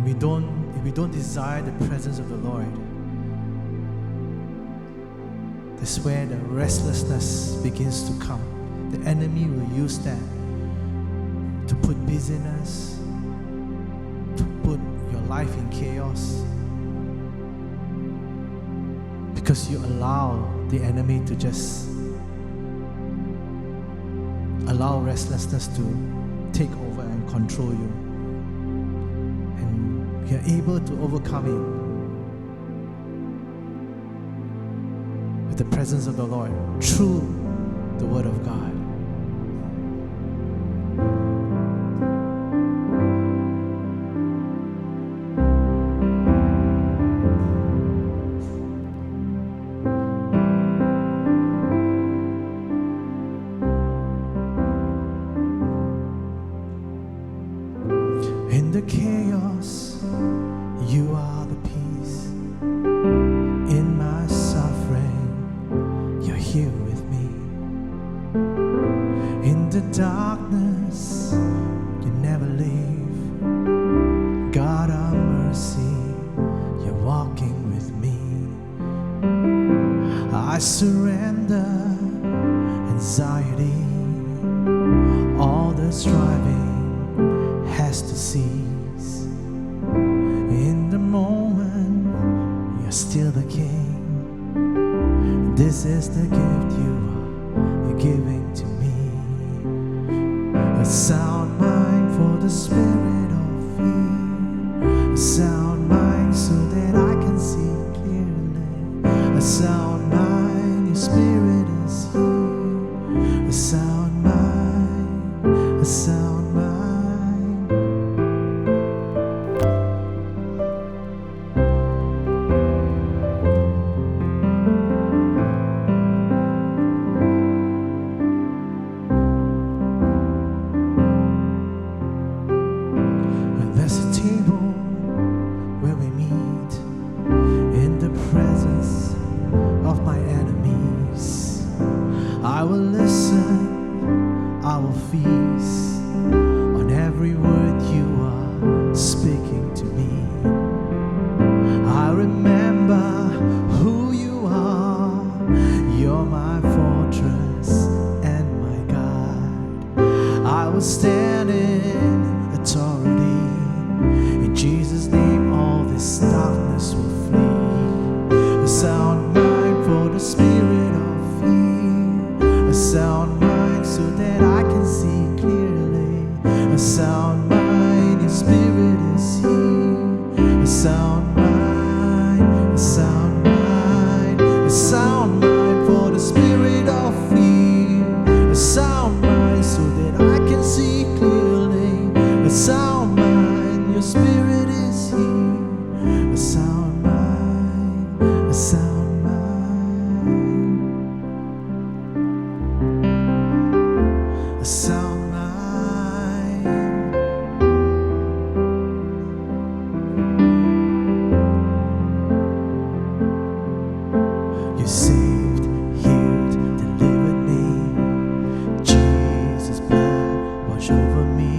if we don't desire the presence of the Lord, that's where the restlessness begins to come. The enemy will use that to put busyness, to put your life in chaos, because you allow the enemy to just allow restlessness to take over and control you. And you're able to overcome it with the presence of the Lord through the Word of God. In the chaos, you are the peace. In my suffering, you're here with me. In the darkness, you never leave. God of mercy, you're walking with me. I surrender anxiety, all the striving has to cease. In the moment, you're still the King. This is the gift you are giving to me. A sound mind for the spirit of fear. A sound mind so that I can see clearly. A sound mind, your spirit is here. A sound mind, a sound mind. I will listen, I will feast on every word you are speaking to me. I remember who you are. You're my fortress and my God. I will stand in authority. In Jesus' name all this darkness will flee. A sound mind for the spirit of fear. A sound mind so that I can see clearly. A sound mind, your spirit is here. A sound mind, a sound mind, a sound mind for the spirit of fear. A sound mind so that I can see clearly. A sound mind, your spirit is here. A sound mind, a sound mind. A sound mind. You saved, healed, delivered me. Jesus' blood wash over me.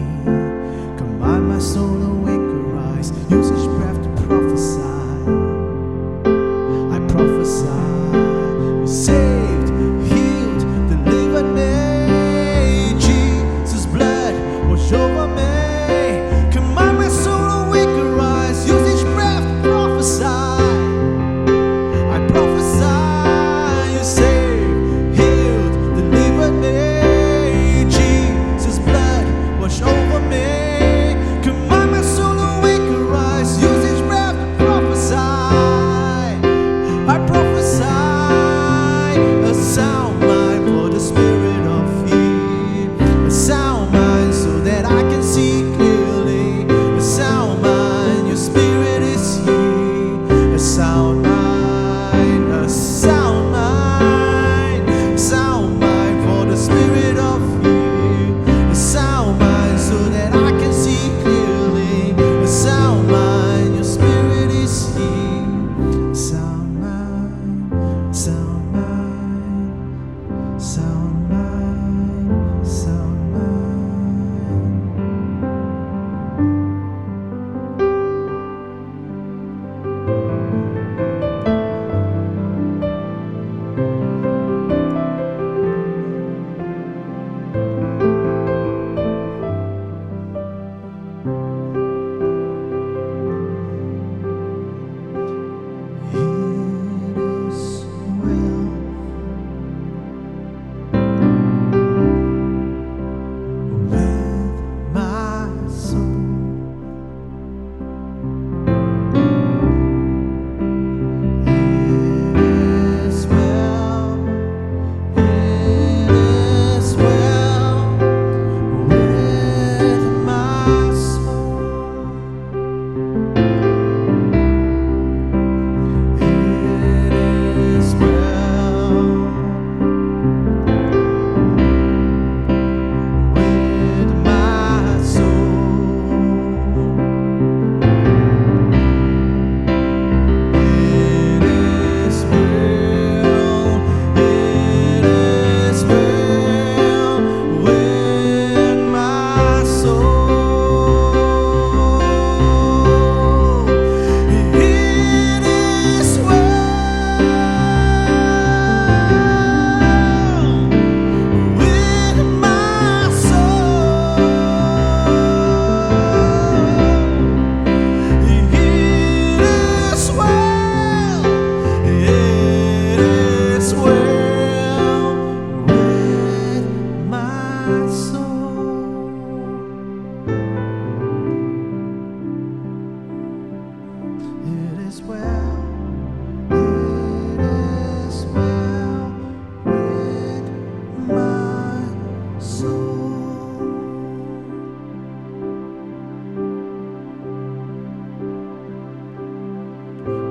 Combine my soul awake,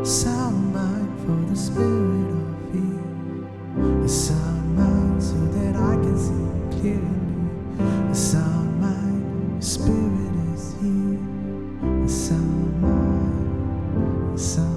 sound mind for the spirit of fear. A sound mind so that I can see clearly. A sound mind, your spirit is here. A sound mind, a sound